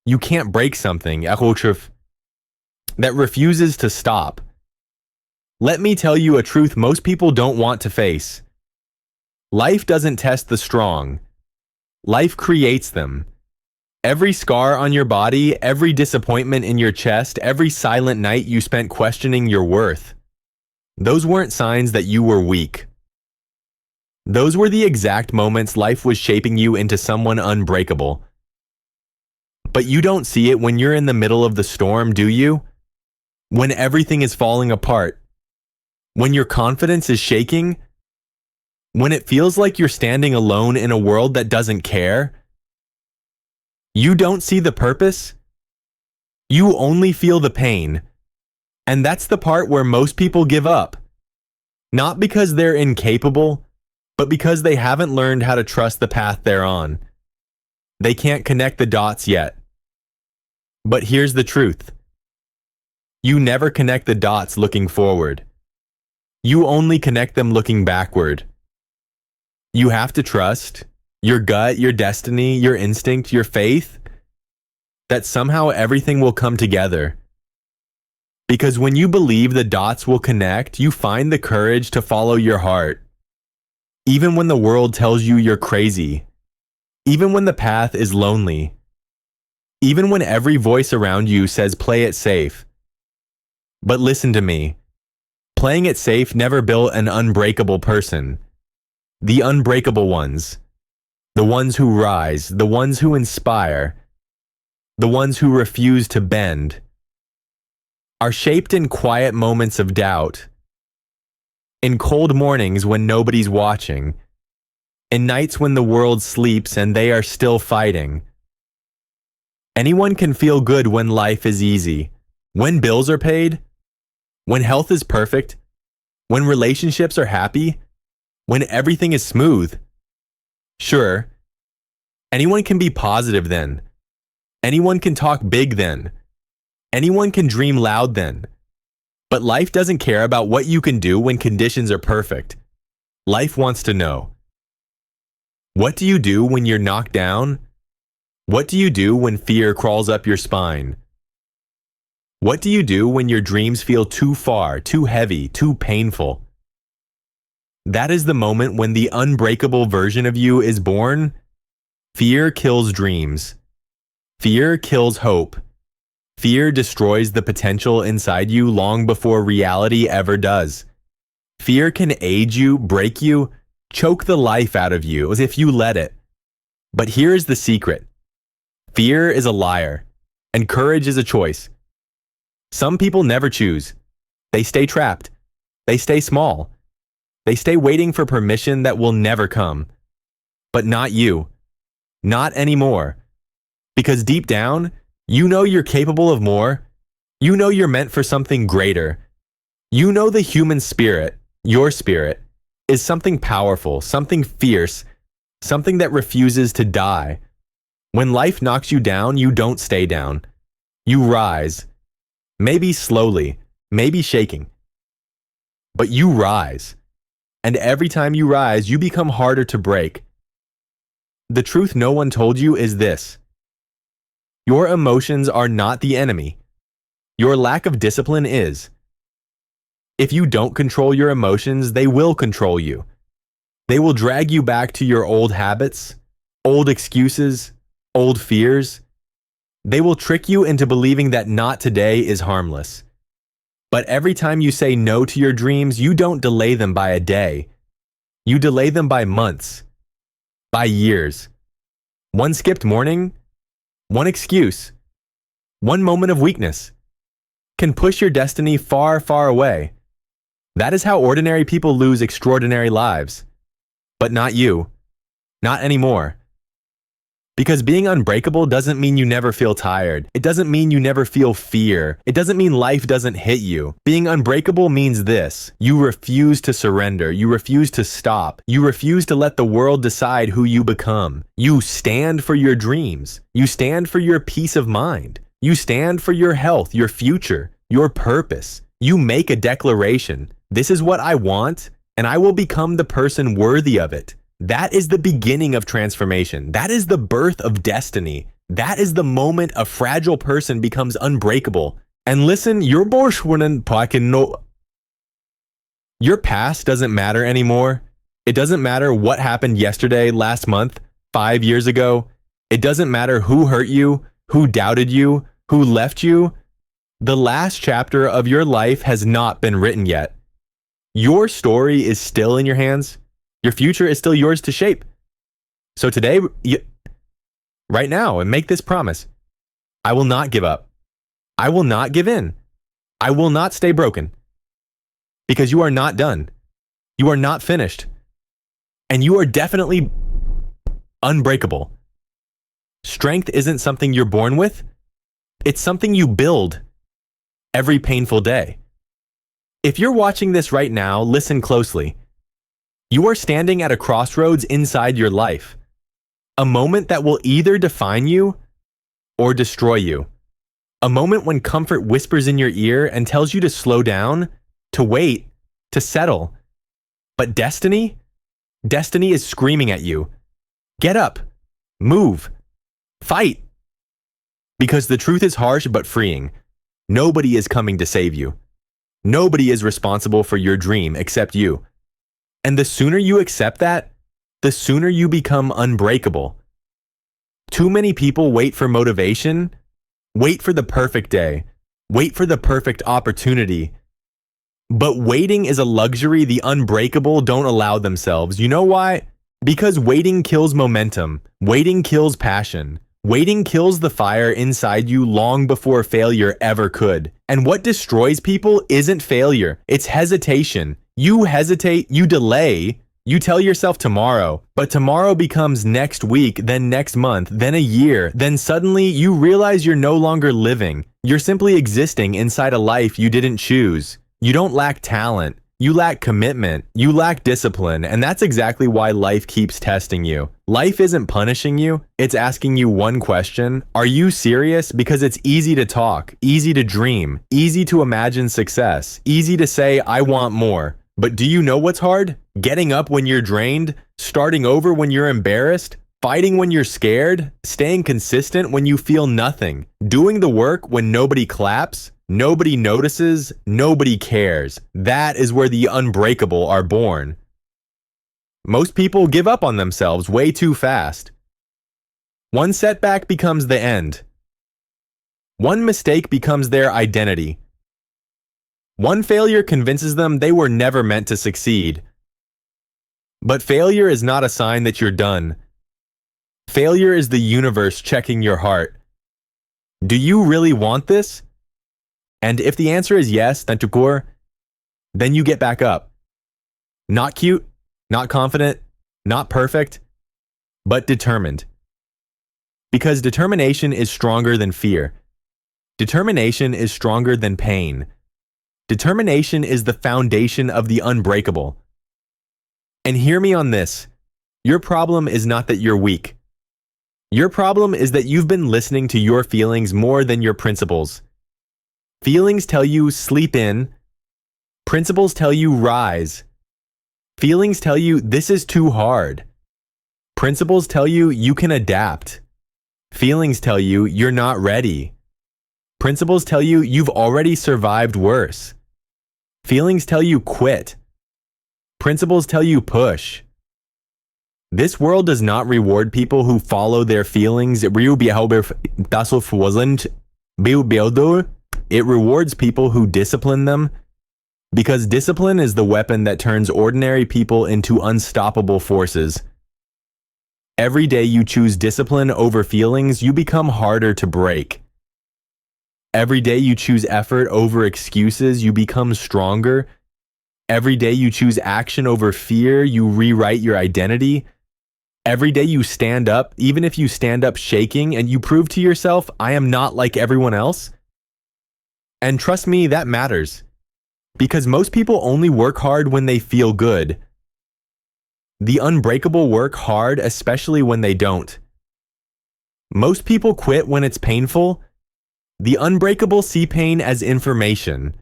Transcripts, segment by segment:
You can't break something that refuses to stop. Let me tell you a truth most people don't want to face. Life doesn't test the strong. Life creates them. Every scar on your body, every disappointment in your chest, every silent night you spent questioning your worth. Those weren't signs that you were weak. Those were the exact moments life was shaping you into someone unbreakable. But you don't see it when you're in the middle of the storm, do you? When everything is falling apart. When your confidence is shaking. When it feels like you're standing alone in a world that doesn't care. You don't see the purpose. You only feel the pain. And that's the part where most people give up. Not because they're incapable, but because they haven't learned how to trust the path they're on. They can't connect the dots yet. But here's the truth. You never connect the dots looking forward. You only connect them looking backward. You have to trust your gut, your destiny, your instinct, your faith, that somehow everything will come together. Because when you believe the dots will connect, you find the courage to follow your heart. Even when the world tells you you're crazy. Even when the path is lonely. Even when every voice around you says play it safe. But listen to me. Playing it safe never built an unbreakable person. The unbreakable ones. The ones who rise, the ones who inspire, the ones who refuse to bend, are shaped in quiet moments of doubt, in cold mornings when nobody's watching, in nights when the world sleeps and they are still fighting. Anyone can feel good when life is easy, when bills are paid, when health is perfect, when relationships are happy, when everything is smooth. Sure, anyone can be positive then. Anyone can talk big then. Anyone can dream loud then. But life doesn't care about what you can do when conditions are perfect. Life wants to know. What do you do when you're knocked down? What do you do when fear crawls up your spine? What do you do when your dreams feel too far, too heavy, too painful? That is the moment when the unbreakable version of you is born. Fear kills dreams. Fear kills hope. Fear destroys the potential inside you long before reality ever does. Fear can age you, break you, choke the life out of you as if you let it. But here is the secret. Fear is a liar, and courage is a choice. Some people never choose. They stay trapped. They stay small. They stay waiting for permission that will never come. But not you. Not anymore. Because deep down, you know you're capable of more. You know you're meant for something greater. You know the human spirit, your spirit, is something powerful, something fierce, something that refuses to die. When life knocks you down, you don't stay down. You rise. Maybe slowly, maybe shaking. But you rise. And every time you rise, you become harder to break. The truth no one told you is this. Your emotions are not the enemy. Your lack of discipline is. If you don't control your emotions, they will control you. They will drag you back to your old habits, old excuses, old fears. They will trick you into believing that not today is harmless. But every time you say no to your dreams, you don't delay them by a day. You delay them by months, by years. One skipped morning, one excuse, one moment of weakness can push your destiny far, far away. That is how ordinary people lose extraordinary lives. But not you. Not anymore. Because being unbreakable doesn't mean you never feel tired. It doesn't mean you never feel fear. It doesn't mean life doesn't hit you. Being unbreakable means this. You refuse to surrender. You refuse to stop. You refuse to let the world decide who you become. You stand for your dreams. You stand for your peace of mind. You stand for your health, your future, your purpose. You make a declaration. This is what I want, and I will become the person worthy of it. That is the beginning of transformation. That is the birth of destiny. That is the moment a fragile person becomes unbreakable. And listen, your past doesn't matter anymore. It doesn't matter what happened yesterday, last month, 5 years ago. It doesn't matter who hurt you, who doubted you, who left you. The last chapter of your life has not been written yet. Your story is still in your hands. Your future is still yours to shape. So today, right now, and make this promise. I will not give up. I will not give in. I will not stay broken. Because you are not done. You are not finished. And you are definitely unbreakable. Strength isn't something you're born with. It's something you build every painful day. If you're watching this right now, listen closely. You are standing at a crossroads inside your life. A moment that will either define you or destroy you. A moment when comfort whispers in your ear and tells you to slow down, to wait, to settle. But destiny is screaming at you. Get up, move, fight. Because the truth is harsh but freeing. Nobody is coming to save you. Nobody is responsible for your dream except you. And the sooner you accept that, the sooner you become unbreakable. Too many people wait for motivation, wait for the perfect day, wait for the perfect opportunity. But waiting is a luxury the unbreakable don't allow themselves. You know why? Because waiting kills momentum. Waiting kills passion. Waiting kills the fire inside you long before failure ever could. And what destroys people isn't failure, it's hesitation. You hesitate, you delay, you tell yourself tomorrow, but tomorrow becomes next week, then next month, then a year, then suddenly you realize you're no longer living. You're simply existing inside a life you didn't choose. You don't lack talent, you lack commitment, you lack discipline, and that's exactly why life keeps testing you. Life isn't punishing you, it's asking you one question. Are you serious? Because it's easy to talk, easy to dream, easy to imagine success, easy to say, I want more. But do you know what's hard? Getting up when you're drained, starting over when you're embarrassed, fighting when you're scared, staying consistent when you feel nothing, doing the work when nobody claps, nobody notices, nobody cares. That is where the unbreakable are born. Most people give up on themselves way too fast. One setback becomes the end. One mistake becomes their identity. One failure convinces them they were never meant to succeed. But failure is not a sign that you're done. Failure is the universe checking your heart. Do you really want this? And if the answer is yes, then you get back up. Not cute, not confident, not perfect, but determined. Because determination is stronger than fear. Determination is stronger than pain. Determination is the foundation of the unbreakable. And hear me on this. Your problem is not that you're weak. Your problem is that you've been listening to your feelings more than your principles. Feelings tell you sleep in. Principles tell you rise. Feelings tell you this is too hard. Principles tell you you can adapt. Feelings tell you you're not ready. Principles tell you you've already survived worse. Feelings tell you quit. Principles tell you push. This world does not reward people who follow their feelings. It rewards people who discipline them, because discipline is the weapon that turns ordinary people into unstoppable forces. Every day you choose discipline over feelings, you become harder to break. Every day you choose effort over excuses, you become stronger. Every day you choose action over fear, you rewrite your identity. Every day you stand up, even if you stand up shaking, and you prove to yourself, I am not like everyone else. And trust me, that matters. Because most people only work hard when they feel good. The unbreakable work hard, especially when they don't. Most people quit when it's painful. The unbreakable see pain as information,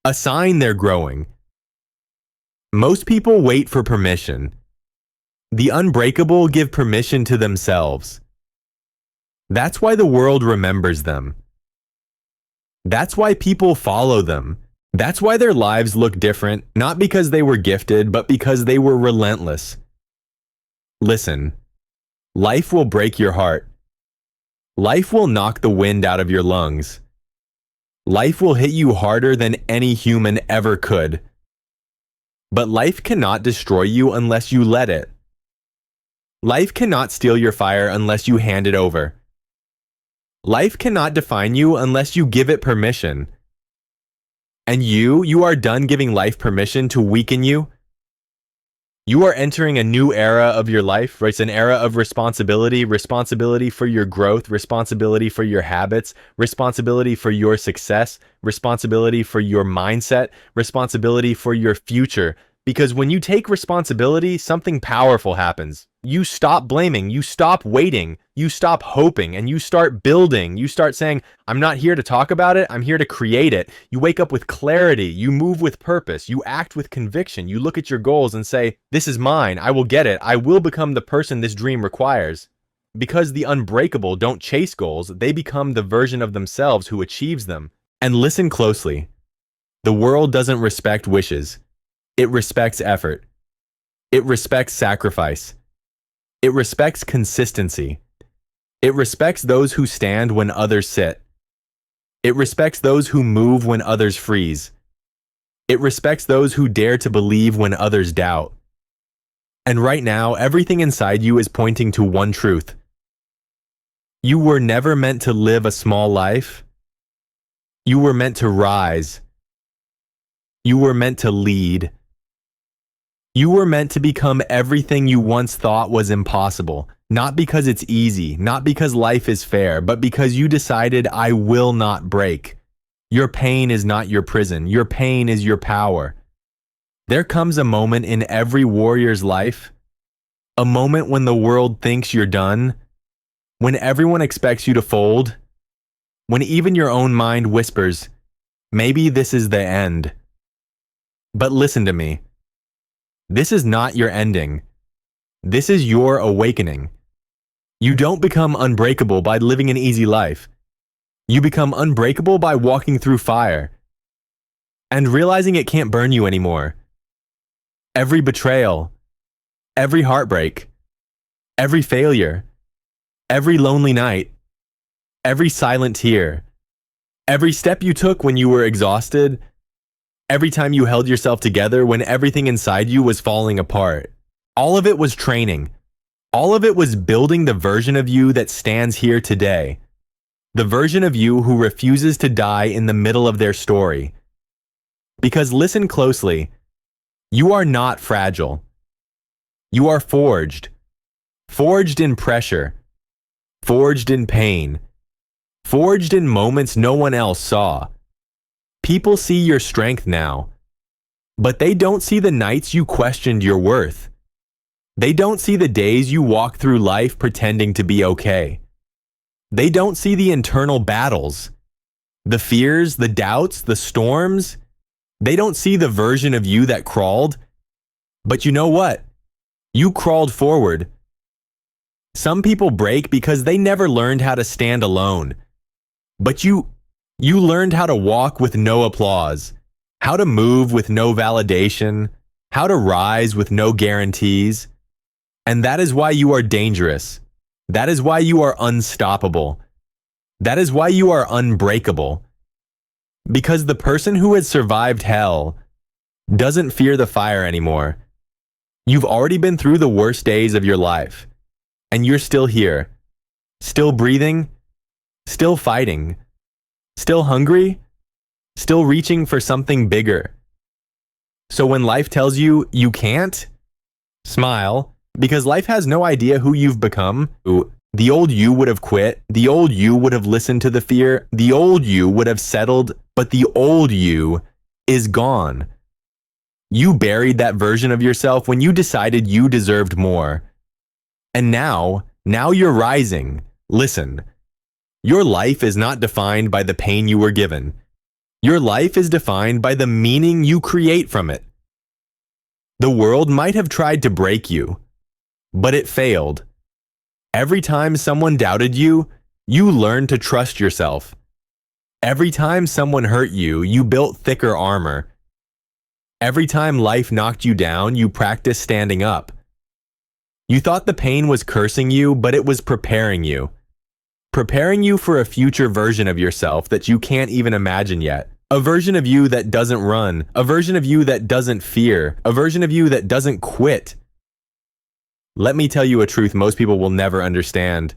a sign they're growing. Most people wait for permission. The unbreakable give permission to themselves. That's why the world remembers them. That's why people follow them. That's why their lives look different, not because they were gifted, but because they were relentless. Listen, life will break your heart. Life will knock the wind out of your lungs. Life will hit you harder than any human ever could. But life cannot destroy you unless you let it. Life cannot steal your fire unless you hand it over. Life cannot define you unless you give it permission. And you are done giving life permission to weaken you. You are entering a new era of your life, right? It's an era of responsibility for your growth, responsibility for your habits, responsibility for your success, responsibility for your mindset, responsibility for your future. Because when you take responsibility, something powerful happens. You stop blaming, you stop waiting, you stop hoping, and you start building. You start saying, I'm not here to talk about it, I'm here to create it. You wake up with clarity, you move with purpose, you act with conviction, you look at your goals and say, this is mine, I will get it, I will become the person this dream requires. Because the unbreakable don't chase goals, they become the version of themselves who achieves them. And listen closely. The world doesn't respect wishes. It respects effort. It respects sacrifice. It respects consistency. It respects those who stand when others sit. It respects those who move when others freeze. It respects those who dare to believe when others doubt. And right now, everything inside you is pointing to one truth. You were never meant to live a small life. You were meant to rise. You were meant to lead. You were meant to become everything you once thought was impossible, not because it's easy, not because life is fair, but because you decided, I will not break. Your pain is not your prison. Your pain is your power. There comes a moment in every warrior's life, a moment when the world thinks you're done, when everyone expects you to fold, when even your own mind whispers, maybe this is the end. But listen to me. This is not your ending. This is your awakening. You don't become unbreakable by living an easy life. You become unbreakable by walking through fire and realizing it can't burn you anymore. Every betrayal, every heartbreak, every failure, every lonely night, every silent tear, every step you took when you were exhausted, every time you held yourself together when everything inside you was falling apart. All of it was training. All of it was building the version of you that stands here today. The version of you who refuses to die in the middle of their story. Because listen closely, you are not fragile. You are forged. Forged in pressure. Forged in pain. Forged in moments no one else saw. People see your strength now, but they don't see the nights you questioned your worth. They don't see the days you walk through life pretending to be okay. They don't see the internal battles, the fears, the doubts, the storms. They don't see the version of you that crawled. But you know what? You crawled forward. Some people break because they never learned how to stand alone. But you learned how to walk with no applause, how to move with no validation, how to rise with no guarantees. And that is why you are dangerous. That is why you are unstoppable. That is why you are unbreakable. Because the person who has survived hell doesn't fear the fire anymore. You've already been through the worst days of your life, and you're still here, still breathing, still fighting, still hungry, still reaching for something bigger. So when life tells you you can't, smile, because life has no idea who you've become. The old you would have quit. The old you would have listened to the fear. The old you would have settled, but the old you is gone. You buried that version of yourself when you decided you deserved more. And now you're rising. Listen, your life is not defined by the pain you were given. Your life is defined by the meaning you create from it. The world might have tried to break you, but it failed. Every time someone doubted you, You learned to trust yourself. Every time someone hurt you, you built thicker armor. Every time life knocked you down, you practiced standing up. You thought the pain was cursing you, but it was preparing you. Preparing you for a future version of yourself that you can't even imagine yet. A version of you that doesn't run. A version of you that doesn't fear. A version of you that doesn't quit. Let me tell you a truth most people will never understand.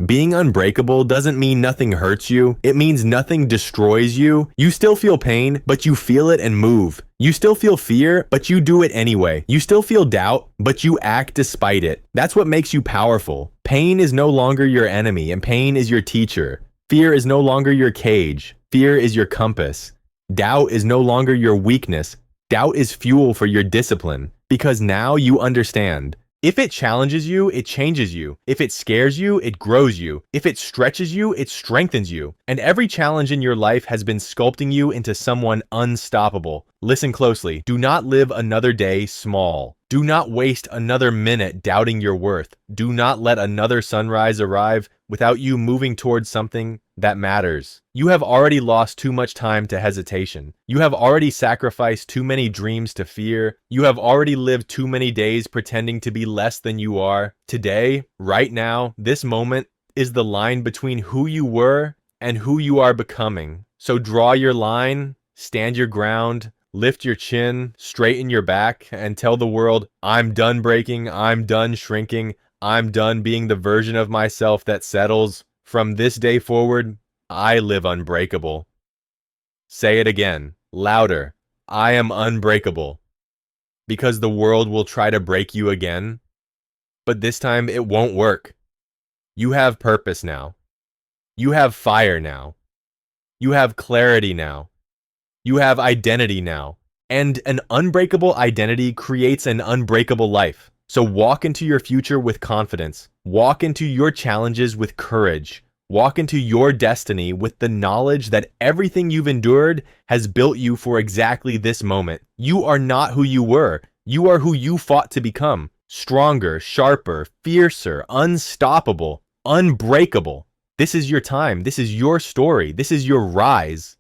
Being unbreakable doesn't mean nothing hurts you. It means nothing destroys you. You still feel pain, but you feel it and move. You still feel fear, but you do it anyway. You still feel doubt, but you act despite it. That's what makes you powerful. Pain is no longer your enemy, and pain is your teacher. Fear is no longer your cage. Fear is your compass. Doubt is no longer your weakness. Doubt is fuel for your discipline. Because now you understand. If it challenges you, it changes you. If it scares you, it grows you. If it stretches you, it strengthens you. And every challenge in your life has been sculpting you into someone unstoppable. Listen closely. Do not live another day small. Do not waste another minute doubting your worth. Do not let another sunrise arrive without you moving towards something that matters. You have already lost too much time to hesitation. You have already sacrificed too many dreams to fear. You have already lived too many days pretending to be less than you are. Today, right now, this moment is the line between who you were and who you are becoming. So draw your line, stand your ground, lift your chin, straighten your back, and tell the world, I'm done breaking, I'm done shrinking, I'm done being the version of myself that settles. From this day forward, I live unbreakable. Say it again, louder. I am unbreakable. Because the world will try to break you again, but this time it won't work. You have purpose now. You have fire now. You have clarity now. You have identity now. And an unbreakable identity creates an unbreakable life. So walk into your future with confidence. Walk into your challenges with courage. Walk into your destiny with the knowledge that everything you've endured has built you for exactly this moment. You are not who you were. You are who you fought to become. Stronger, sharper, fiercer, unstoppable, unbreakable. This is your time. This is your story. This is your rise.